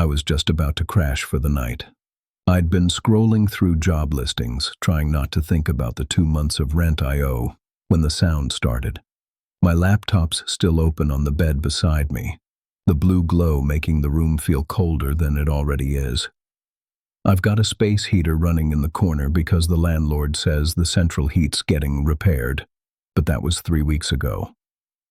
I was just about to crash for the night. I'd been scrolling through job listings, trying not to think about the 2 months of rent I owe, when the sound started. My laptop's still open on the bed beside me, the blue glow making the room feel colder than it already is. I've got a space heater running in the corner because the landlord says the central heat's getting repaired, but that was 3 weeks ago.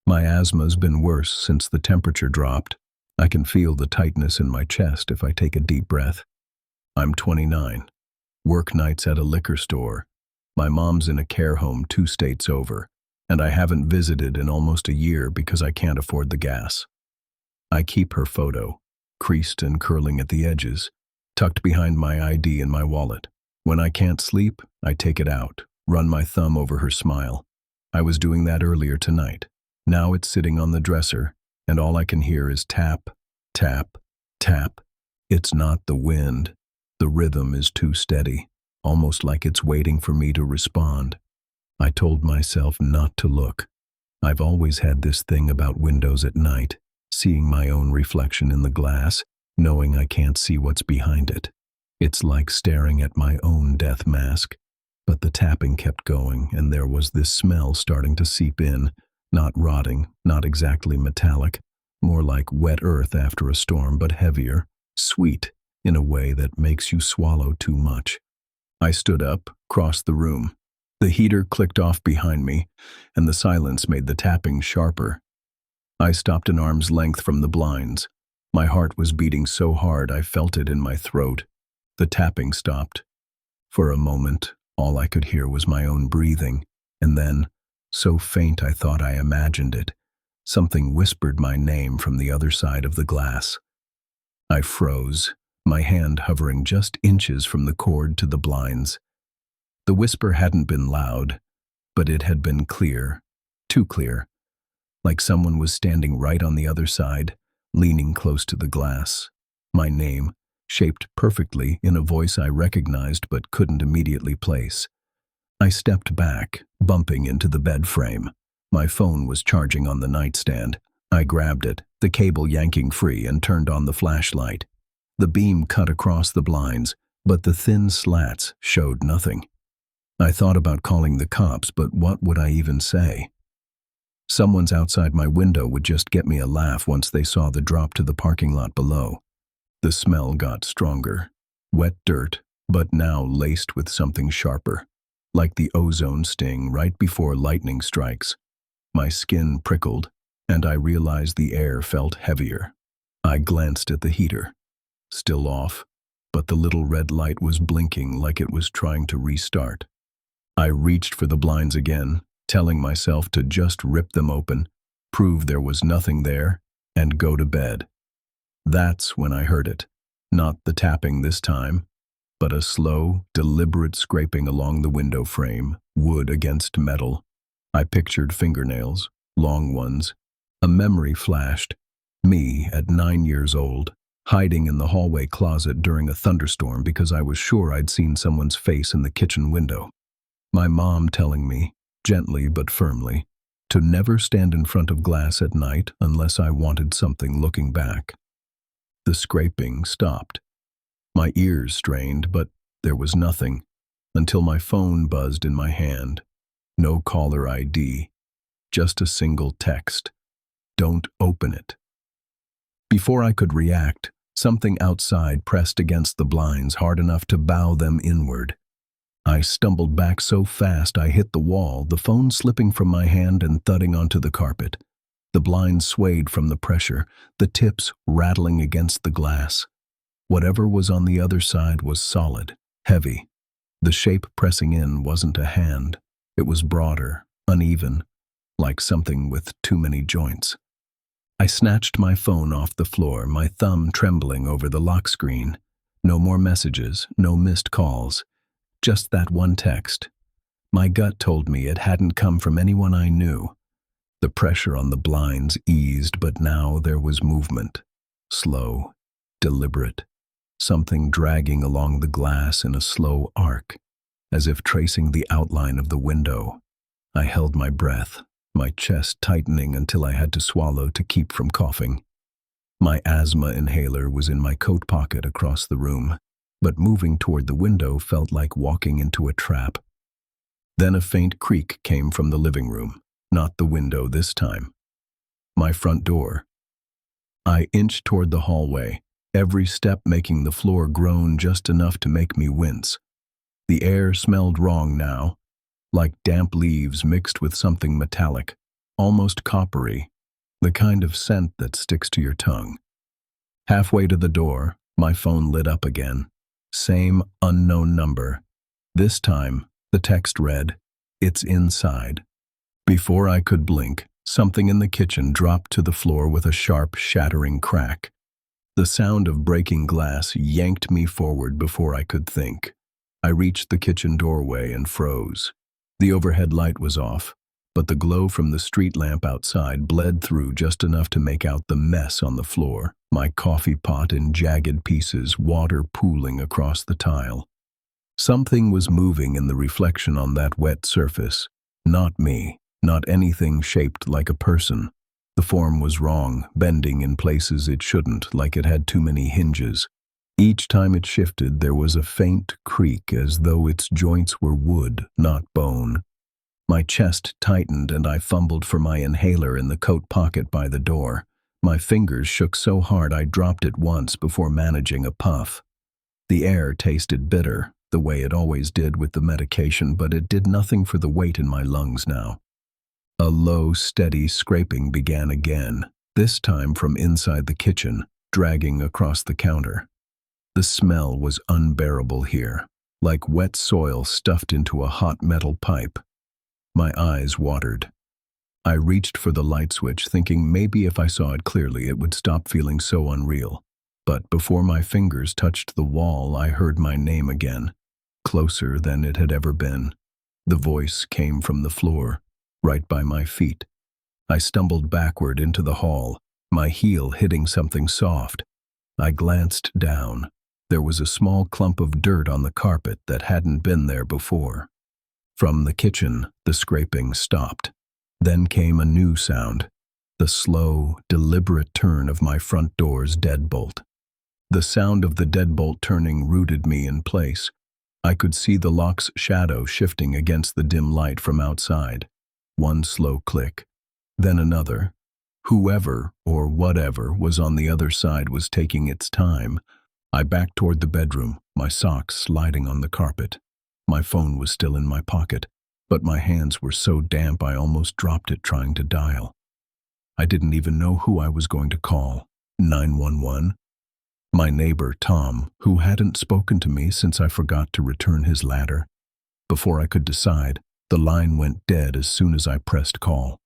My asthma's been worse since the temperature dropped. I can feel the tightness in my chest if I take a deep breath. I'm 29. Work nights at a liquor store. My mom's in a care home 2 states over, and I haven't visited in almost a year because I can't afford the gas. I keep her photo, creased and curling at the edges, tucked behind my ID in my wallet. When I can't sleep, I take it out, run my thumb over her smile. I was doing that earlier tonight. Now it's sitting on the dresser, and all I can hear is tap, tap, tap. It's not the wind. The rhythm is too steady, almost like it's waiting for me to respond. I told myself not to look. I've always had this thing about windows at night, seeing my own reflection in the glass, knowing I can't see what's behind it. It's like staring at my own death mask. But the tapping kept going, and there was this smell starting to seep in, not rotting, not exactly metallic, more like wet earth after a storm, but heavier, sweet, in a way that makes you swallow too much. I stood up, crossed the room. The heater clicked off behind me, and the silence made the tapping sharper. I stopped an arm's length from the blinds. My heart was beating so hard I felt it in my throat. The tapping stopped. For a moment, all I could hear was my own breathing, and then, so faint I thought I imagined it, something whispered my name from the other side of the glass. I froze, my hand hovering just inches from the cord to the blinds. The whisper hadn't been loud, but it had been clear, too clear, like someone was standing right on the other side, leaning close to the glass. My name, shaped perfectly in a voice I recognized but couldn't immediately place. I stepped back, bumping into the bed frame. My phone was charging on the nightstand. I grabbed it, the cable yanking free, and turned on the flashlight. The beam cut across the blinds, but the thin slats showed nothing. I thought about calling the cops, but what would I even say? Someone's outside my window would just get me a laugh once they saw the drop to the parking lot below. The smell got stronger. Wet dirt, but now laced with something sharper, like the ozone sting right before lightning strikes. My skin prickled, and I realized the air felt heavier. I glanced at the heater. Still off, but the little red light was blinking like it was trying to restart. I reached for the blinds again, telling myself to just rip them open, prove there was nothing there, and go to bed. That's when I heard it. Not the tapping this time, but a slow, deliberate scraping along the window frame, wood against metal. I pictured fingernails, long ones. A memory flashed. Me at 9 years old, hiding in the hallway closet during a thunderstorm because I was sure I'd seen someone's face in the kitchen window. My mom telling me, gently but firmly, to never stand in front of glass at night unless I wanted something looking back. The scraping stopped. My ears strained, but there was nothing, until my phone buzzed in my hand. No caller ID, just a single text. Don't open it. Before I could react, something outside pressed against the blinds hard enough to bow them inward. I stumbled back so fast I hit the wall, the phone slipping from my hand and thudding onto the carpet. The blinds swayed from the pressure, the tips rattling against the glass. Whatever was on the other side was solid, heavy. The shape pressing in wasn't a hand. It was broader, uneven, like something with too many joints. I snatched my phone off the floor, my thumb trembling over the lock screen. No more messages, no missed calls. Just that one text. My gut told me it hadn't come from anyone I knew. The pressure on the blinds eased, but now there was movement. Slow, deliberate. Something dragging along the glass in a slow arc, as if tracing the outline of the window. I held my breath, my chest tightening until I had to swallow to keep from coughing. My asthma inhaler was in my coat pocket across the room, but moving toward the window felt like walking into a trap. Then a faint creak came from the living room, not the window this time. My front door. I inched toward the hallway, every step making the floor groan just enough to make me wince. The air smelled wrong now, like damp leaves mixed with something metallic, almost coppery, the kind of scent that sticks to your tongue. Halfway to the door, my phone lit up again. Same unknown number. This time, the text read, "It's inside." Before I could blink, something in the kitchen dropped to the floor with a sharp, shattering crack. The sound of breaking glass yanked me forward before I could think. I reached the kitchen doorway and froze. The overhead light was off, but the glow from the street lamp outside bled through just enough to make out the mess on the floor, my coffee pot in jagged pieces, water pooling across the tile. Something was moving in the reflection on that wet surface. Not me, not anything shaped like a person. The form was wrong, bending in places it shouldn't, like it had too many hinges. Each time it shifted, there was a faint creak as though its joints were wood, not bone. My chest tightened and I fumbled for my inhaler in the coat pocket by the door. My fingers shook so hard I dropped it once before managing a puff. The air tasted bitter, the way it always did with the medication, but it did nothing for the weight in my lungs now. A low, steady scraping began again, this time from inside the kitchen, dragging across the counter. The smell was unbearable here, like wet soil stuffed into a hot metal pipe. My eyes watered. I reached for the light switch, thinking maybe if I saw it clearly it would stop feeling so unreal. But before my fingers touched the wall, I heard my name again, closer than it had ever been. The voice came from the floor, right by my feet. I stumbled backward into the hall, my heel hitting something soft. I glanced down. There was a small clump of dirt on the carpet that hadn't been there before. From the kitchen, the scraping stopped. Then came a new sound, the slow, deliberate turn of my front door's deadbolt. The sound of the deadbolt turning rooted me in place. I could see the lock's shadow shifting against the dim light from outside. One slow click, then another. Whoever or whatever was on the other side was taking its time. I backed toward the bedroom, my socks sliding on the carpet. My phone was still in my pocket, but my hands were so damp I almost dropped it trying to dial. I didn't even know who I was going to call. 911? My neighbor, Tom, who hadn't spoken to me since I forgot to return his ladder. Before I could decide, the line went dead as soon as I pressed call.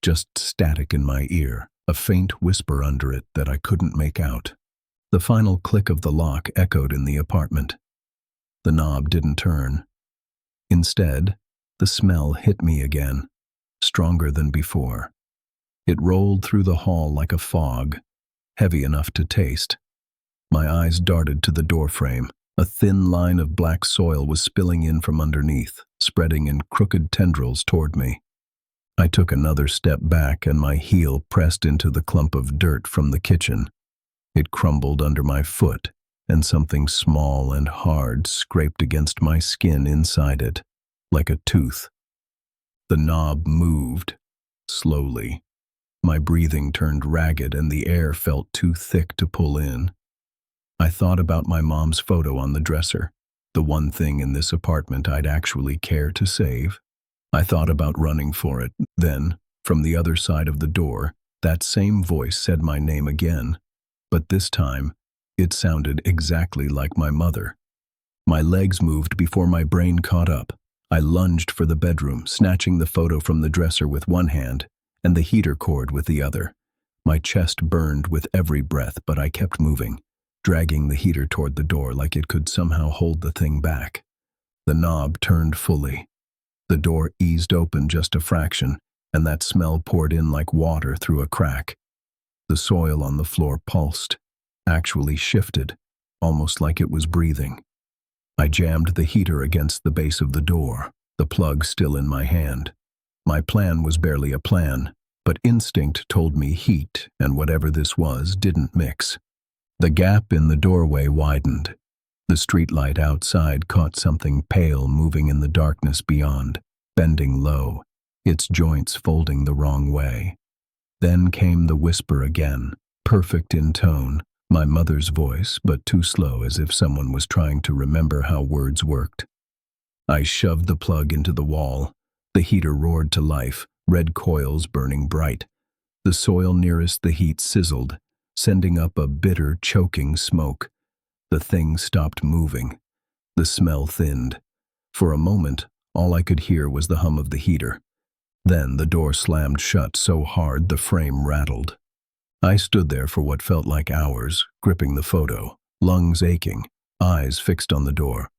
Just static in my ear, a faint whisper under it that I couldn't make out. The final click of the lock echoed in the apartment. The knob didn't turn. Instead, the smell hit me again, stronger than before. It rolled through the hall like a fog, heavy enough to taste. My eyes darted to the doorframe. A thin line of black soil was spilling in from underneath, spreading in crooked tendrils toward me. I took another step back and my heel pressed into the clump of dirt from the kitchen. It crumbled under my foot, and something small and hard scraped against my skin inside it, like a tooth. The knob moved, slowly. My breathing turned ragged and the air felt too thick to pull in. I thought about my mom's photo on the dresser, the one thing in this apartment I'd actually care to save. I thought about running for it. Then, from the other side of the door, that same voice said my name again. But this time, it sounded exactly like my mother. My legs moved before my brain caught up. I lunged for the bedroom, snatching the photo from the dresser with one hand and the heater cord with the other. My chest burned with every breath, but I kept moving, dragging the heater toward the door like it could somehow hold the thing back. The knob turned fully. The door eased open just a fraction, and that smell poured in like water through a crack. The soil on the floor pulsed, actually shifted, almost like it was breathing. I jammed the heater against the base of the door, the plug still in my hand. My plan was barely a plan. but instinct told me heat and whatever this was didn't mix. The gap in the doorway widened. The streetlight outside caught something pale moving in the darkness beyond, bending low, its joints folding the wrong way. Then came the whisper again, perfect in tone, my mother's voice, but too slow as if someone was trying to remember how words worked. I shoved the plug into the wall. The heater roared to life, red coils burning bright. The soil nearest the heat sizzled, sending up a bitter, choking smoke. The thing stopped moving. The smell thinned. For a moment, all I could hear was the hum of the heater. Then the door slammed shut so hard the frame rattled. I stood there for what felt like hours, gripping the photo, lungs aching, eyes fixed on the door.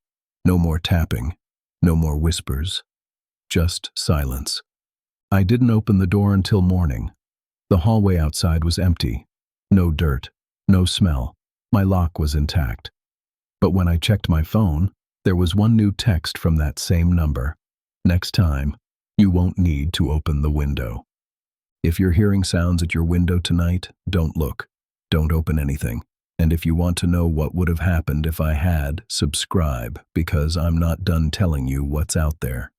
No more tapping, no more whispers, just silence. I didn't open the door until morning. The hallway outside was empty. No dirt, no smell. My lock was intact. But when I checked my phone, there was one new text from that same number. Next time, you won't need to open the window. If you're hearing sounds at your window tonight, don't look. Don't open anything. And if you want to know what would have happened if I had, subscribe, because I'm not done telling you what's out there.